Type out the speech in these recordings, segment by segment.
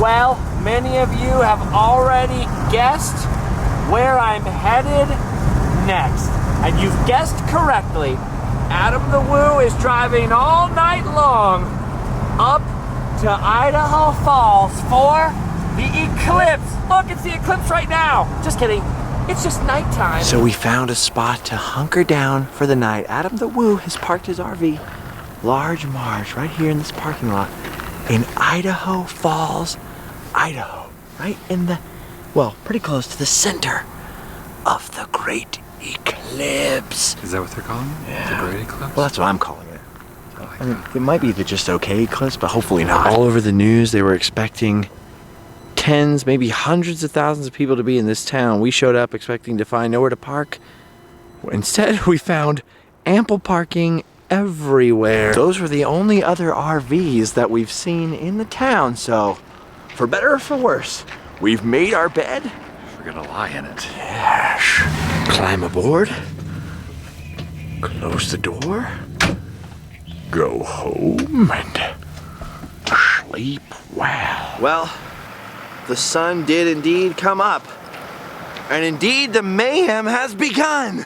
Well, many of you have already guessed where I'm headed next. And you've guessed correctly. Adam the Woo is driving all night long up to Idaho Falls for the eclipse. Look, it's the eclipse right now. Just kidding. It's just nighttime. So we found a spot to hunker down for the night. Adam the Woo has parked his RV, Large Marge, right here in this parking lot in Idaho Falls, Idaho. Right in the, well, pretty close to the center of the Great Eclipse. Is that what they're calling it? Yeah. The Great Eclipse? Well, that's what I'm calling it. I mean, it might be the just okay eclipse, but hopefully not. All over the news, they were expecting tens, maybe hundreds of thousands of people to be in this town. We showed up expecting to find nowhere to park. Instead, we found ample parking everywhere. Those were the only other RVs that we've seen in the town, so for better or for worse, we've made our bed. We're gonna lie in it. Yes. Climb aboard. Close the door. Go home and sleep well. Well, the sun did indeed come up. And indeed the mayhem has begun.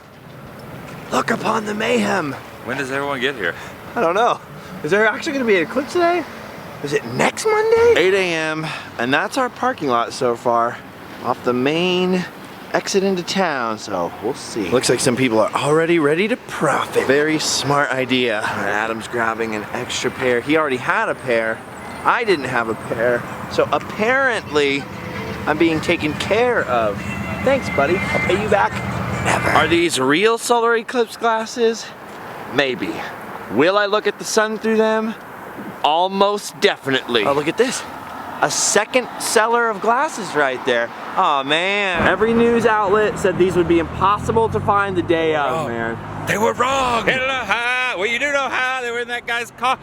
Look upon the mayhem. When does everyone get here? I don't know. Is there actually gonna be an eclipse today? Is it next Monday? 8 a.m. and that's our parking lot so far. Off the main exit into town, so we'll see. Looks like some people are already ready to profit. Very smart idea. Adam's grabbing an extra pair. He already had a pair. I didn't have a pair. So apparently, I'm being taken care of. Thanks, buddy. I'll pay you back. Never. Are these real solar eclipse glasses? Maybe. Will I look at the sun through them? Almost definitely. Oh, look at this. A second seller of glasses right there. Oh man. Every news outlet said these would be impossible to find the day of, man. They were wrong. You don't know how. Well, you do know how. They were in that guy's car.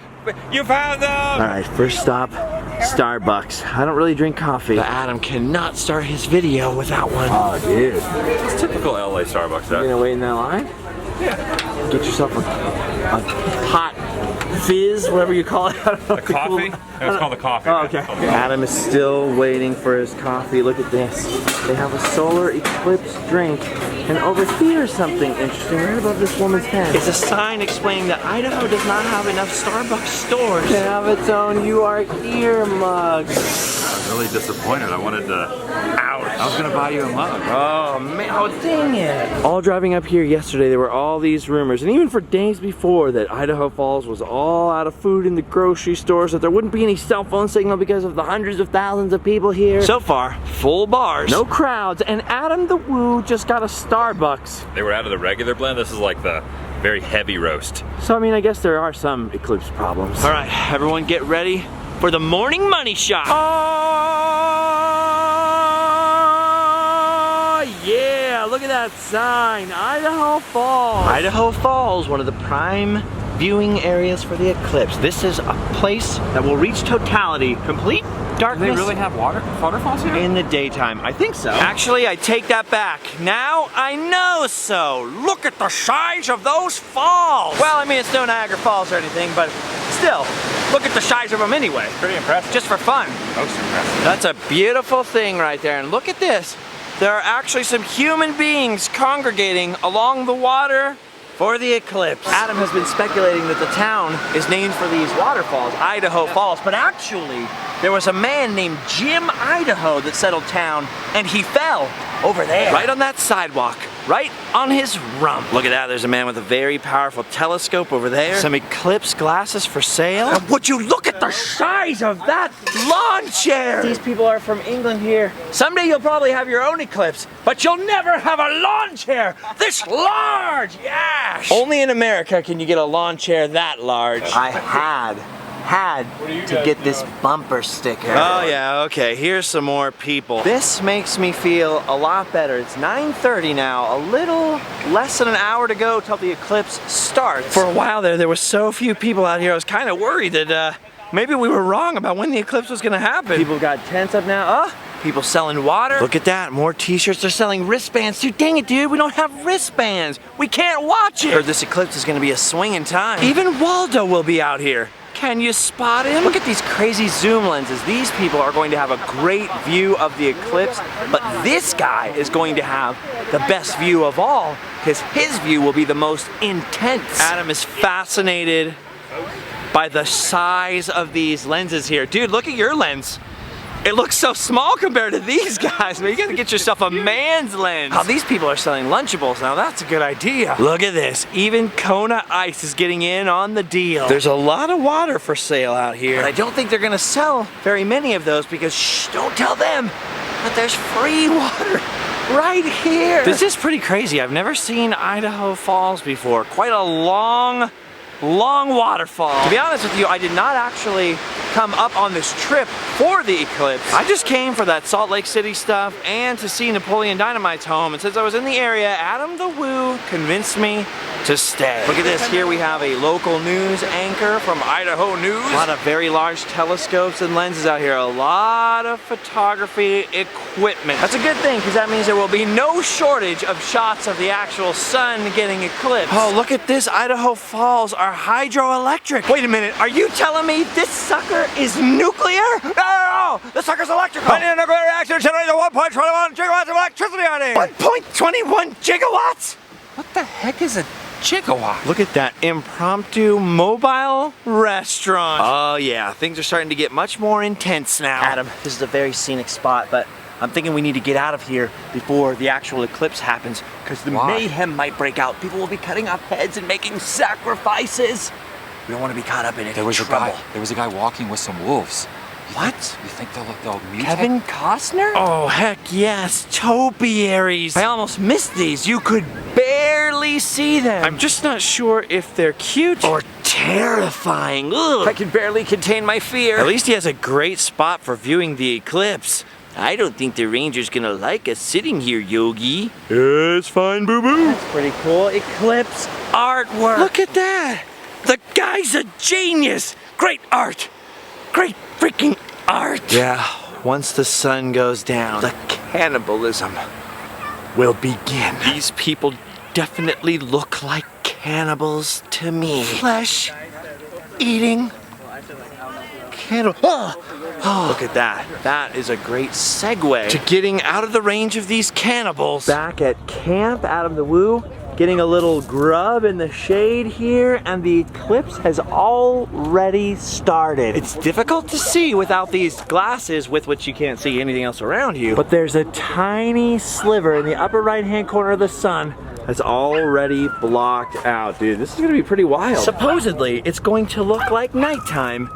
You found them. All right, first stop, Starbucks. I don't really drink coffee, but Adam cannot start his video without one. Oh, dude. It's typical LA Starbucks, You gonna wait in that line? Yeah. Get yourself a hot fizz, whatever you call it. I don't know. A coffee? It's called a coffee. Oh, okay. Adam is still waiting for his coffee. Look at this. They have a solar eclipse drink. And over here is something interesting, right above this woman's head. It's a sign explaining that Idaho does not have enough Starbucks stores to have its own "You Are Here" mug. I was really disappointed. I wanted to. Ouch. I was gonna buy you a mug. Oh man, oh dang it. All driving up here yesterday, there were all these rumors, and even for days before, that Idaho Falls was all out of food in the grocery stores, that there wouldn't be any cell phone signal because of the hundreds of thousands of people here. So far, full bars. No crowds, and Adam the Woo just got a Starbucks. They were out of the regular blend. This is like the very heavy roast. So I mean, I guess there are some eclipse problems. All right, everyone get ready for the morning money shot. Yeah, look at that sign, Idaho Falls. Idaho Falls, one of the prime viewing areas for the eclipse. This is a place that will reach totality, complete darkness. Do they really have waterfalls here? In the daytime, I think so. Actually, I take that back. Now I know so. Look at the size of those falls. Well, I mean, it's no Niagara Falls or anything, but still, look at the size of them anyway. Pretty impressive. Just for fun. Most impressive. That's a beautiful thing right there. And look at this. There are actually some human beings congregating along the water for the eclipse. Adam has been speculating that the town is named for these waterfalls, Idaho Falls, but actually there was a man named Jim Idaho that settled town, and he fell over there. Right on that sidewalk, right on his rump. Look at that, there's a man with a very powerful telescope over there. Some eclipse glasses for sale. And would you look at the size of that lawn chair? These people are from England here. Someday you'll probably have your own eclipse, but you'll never have a lawn chair this large. Yes! Only in America can you get a lawn chair that large. I had to get this bumper sticker. Oh yeah, okay, here's some more people. This makes me feel a lot better. It's 9:30 now, a little less than an hour to go till the eclipse starts. For a while there were so few people out here, I was kind of worried that maybe we were wrong about when the eclipse was gonna happen. People got tents up now. Oh, people selling water. Look at that, more t-shirts. They're selling wristbands too. Dang it, dude, we don't have wristbands. We can't watch it. Or this eclipse is gonna be a swinging time. Even Waldo will be out here. Can you spot him? Look at these crazy zoom lenses. These people are going to have a great view of the eclipse, but this guy is going to have the best view of all because his view will be the most intense. Adam is fascinated by the size of these lenses here. Dude, look at your lens. It looks so small compared to these guys, man. You gotta get yourself a man's lens. Oh, these people are selling Lunchables now. That's a good idea. Look at this. Even Kona Ice is getting in on the deal. There's a lot of water for sale out here. But I don't think they're gonna sell very many of those because, shh, don't tell them that there's free water right here. This is pretty crazy. I've never seen Idaho Falls before. Quite a long waterfall. To be honest with you, I did not actually come up on this trip for the eclipse. I just came for that Salt Lake City stuff and to see Napoleon Dynamite's home. And since I was in the area, Adam the Woo convinced me to stay. Look at this. Here we have a local news anchor from Idaho News. A lot of very large telescopes and lenses out here. A lot of photography equipment. That's a good thing because that means there will be no shortage of shots of the actual sun getting eclipsed. Oh, look at this. Idaho Falls are hydroelectric. Wait a minute. Are you telling me this sucker is nuclear? No! The sucker's electrical. I need a nuclear reactor generating 1.21 gigawatts of electricity on it. 1.21 gigawatts? What the heck is a gigawatt? Look at that impromptu mobile restaurant. Oh yeah, things are starting to get much more intense now. Adam, this is a very scenic spot, but I'm thinking we need to get out of here before the actual eclipse happens because the mayhem might break out. People will be cutting off heads and making sacrifices. We don't want to be caught up in it. There was a guy walking with some wolves. What? You think they'll mutate? Kevin Costner? Oh, heck yes. Topiaries. I almost missed these. You could barely see them. I'm just not sure if they're cute or terrifying. Ugh. I can barely contain my fear. At least he has a great spot for viewing the eclipse. I don't think the ranger's gonna like us sitting here, Yogi. It's fine, boo-boo. That's pretty cool. Eclipse artwork. Look at that. The guy's a genius. Great art. Great freaking art. Yeah, once the sun goes down, the cannibalism will begin. These people definitely look like cannibals to me. Flesh eating cannibal. Oh, look at that. That is a great segue to getting out of the range of these cannibals. Back at camp, Adam the Woo, getting a little grub in the shade here, and the eclipse has already started. It's difficult to see without these glasses with which you can't see anything else around you, but there's a tiny sliver in the upper right-hand corner of the sun that's already blocked out. Dude, this is gonna be pretty wild. Supposedly, it's going to look like nighttime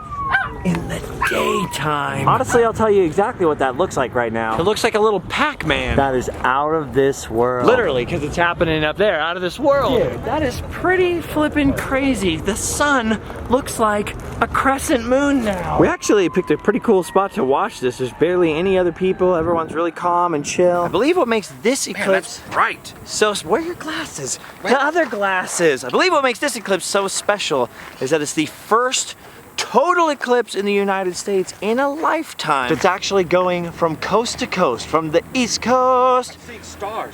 in the daytime. Honestly, I'll tell you exactly what that looks like right now. It looks like a little Pac-Man. That is out of this world. Literally, because it's happening up there, out of this world. Dude, that is pretty flippin' crazy. The sun looks like a crescent moon now. We actually picked a pretty cool spot to watch this. There's barely any other people. Everyone's really calm and chill. I believe what makes this eclipse Right. so, where are your glasses? The other glasses. I believe what makes this eclipse so special is that it's the first total eclipse in the United States in a lifetime. It's actually going from coast to coast, from the East Coast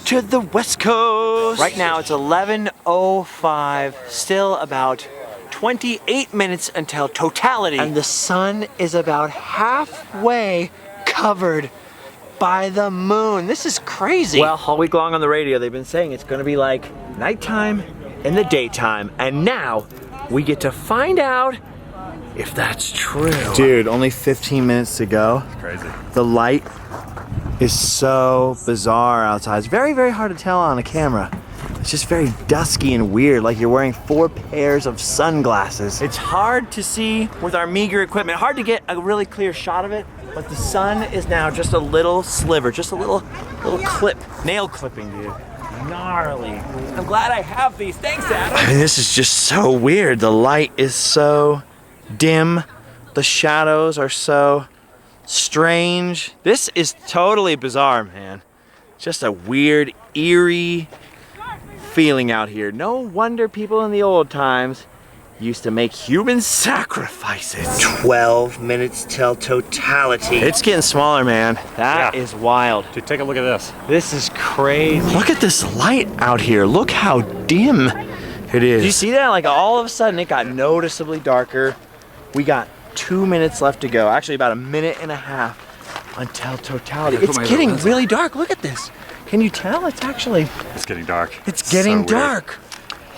to the West Coast. Right now it's 11:05, still about 28 minutes until totality, and the sun is about halfway covered by the moon. This is crazy. Well, all week long on the radio they've been saying it's gonna be like nighttime in the daytime, and now we get to find out if that's true. Dude, only 15 minutes to go. It's crazy. The light is so bizarre outside. It's very, very hard to tell on a camera. It's just very dusky and weird, like you're wearing 4 pairs of sunglasses. It's hard to see with our meager equipment. Hard to get a really clear shot of it, but the sun is now just a little sliver, just a little clip. Nail clipping, dude. Gnarly. I'm glad I have these. Thanks, Adam. I mean, this is just so weird. The light is so dim. The shadows are so strange. This is totally bizarre, man. Just a weird, eerie feeling out here. No wonder people in the old times used to make human sacrifices. 12 minutes till totality. It's getting smaller, man. That is wild. Dude, take a look at this. This is crazy. Look at this light out here. Look how dim it is. Did you see that? Like all of a sudden it got noticeably darker. We got 2 minutes left to go. Actually, about a minute and a half until totality. It's getting really dark. Look at this. Can you tell? It's getting dark. It's getting dark.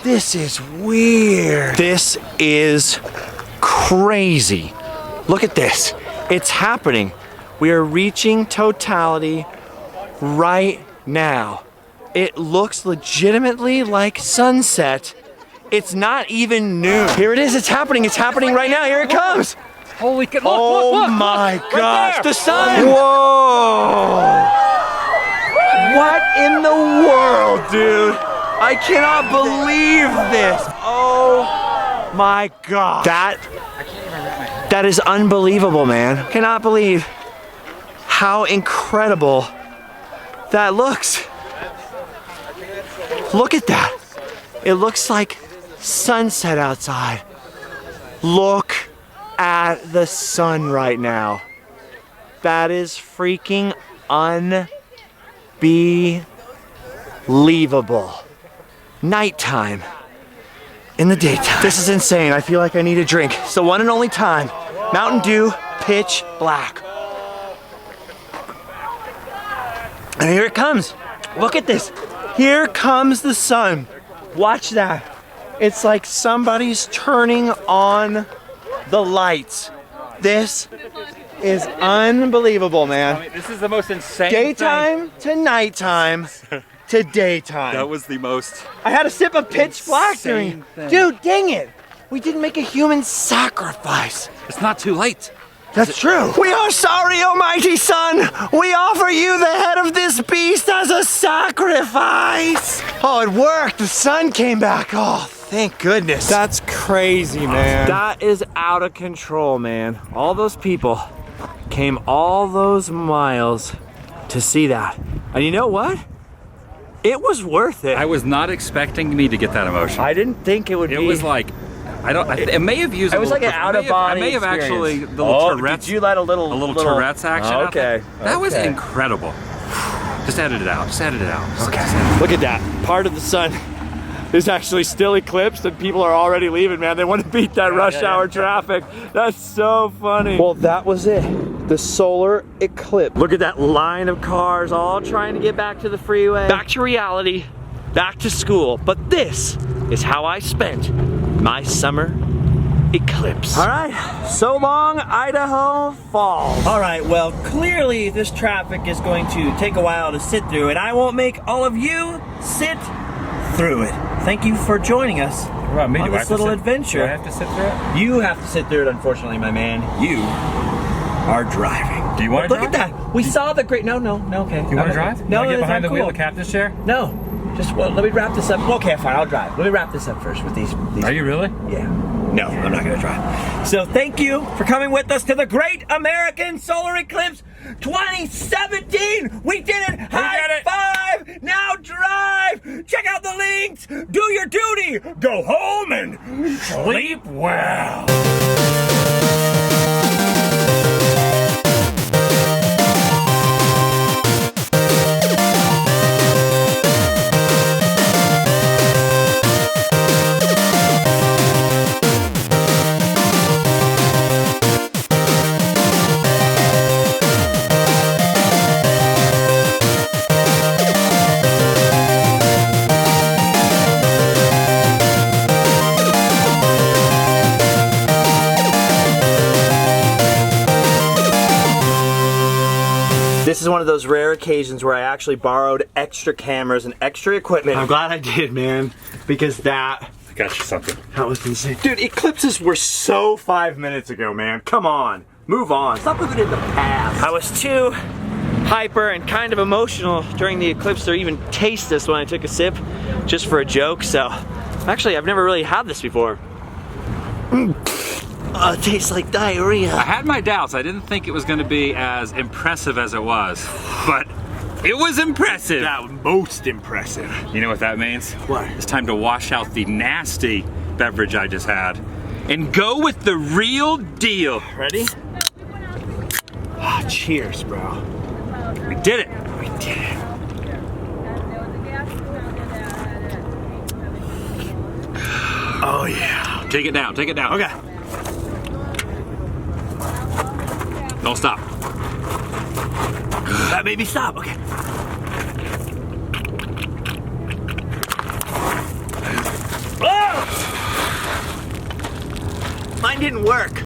This is weird. This is crazy. Look at this. It's happening. We are reaching totality right now. It looks legitimately like sunset. It's not even noon. Here it is. It's happening. It's happening right now. Here it comes. Holy cow! Oh my gosh, the sun! Whoa! What in the world, dude? I cannot believe this. Oh my God. That is unbelievable, man. Cannot believe how incredible that looks. Look at that. It looks like sunset outside. Look at the sun right now. That is freaking unbelievable. Nighttime in the daytime. This is insane. I feel like I need a drink. It's the one and only time. Mountain Dew, pitch black. And here it comes. Look at this. Here comes the sun. Watch that. It's like somebody's turning on the lights. This is unbelievable, man. I mean, this is the most insane Daytime to nighttime to daytime. That was the most. I had a sip of pitch black during. Dude, dang it. We didn't make a human sacrifice. It's not too late. That's true. We are sorry, almighty sun. We offer you the head of this beast as a sacrifice. Oh, it worked. The sun came back. Oh, thank goodness. That's crazy, man. That is out of control, man. All those people came all those miles to see that. And you know what? It was worth it. I was not expecting me to get that emotional. I didn't think it would be. It was like, it may have used. It was like an out-of-body I may have experience. actually the little Tourette's. Did you let a little Tourette's action? out there. Okay. That was incredible. Just edit it out. Just edit it out. Okay. Look at that. Part of the sun is actually still eclipsed and people are already leaving, man. They want to beat that rush hour traffic. That's so funny. Well, that was it. The solar eclipse. Look at that line of cars all trying to get back to the freeway. Back to reality. Back to school. But this is how I spent my summer eclipse. All right, so long, Idaho Falls. All right, well, clearly this traffic is going to take a while to sit through, and I won't make all of you sit through it. Thank you for joining us on this little adventure. Do I have to sit through it? You have to sit through it, unfortunately, my man. You are driving. Do you want to drive? Look at that. We saw the great. No, okay. Do you want to drive? No, you want to get behind the wheel cool. of the captain's chair? No. Just, well, let me wrap this up. Okay, fine, I'll drive. Let me wrap this up first with these. Are you really? Yeah. No, I'm not gonna drive. So thank you for coming with us to the Great American Solar Eclipse 2017. We did it. High five. Now drive. Check out the links. Do your duty. Go home and sleep well. This is one of those rare occasions where I actually borrowed extra cameras and extra equipment. I'm glad I did, man, because that I got you something. That was insane. Dude, eclipses were so 5 minutes ago, man. Come on, move on. Stop living in the past. I was too hyper and kind of emotional during the eclipse to even taste this when I took a sip, just for a joke, so. Actually, I've never really had this before. It tastes like diarrhea. I had my doubts. I didn't think it was going to be as impressive as it was, but it was impressive. That most impressive. You know what that means? What? It's time to wash out the nasty beverage I just had and go with the real deal. Ready? Ah, cheers, bro. We did it. We did it. Oh yeah. Take it down. Take it down. Okay. Don't stop. That made me stop, okay. Oh! Mine didn't work.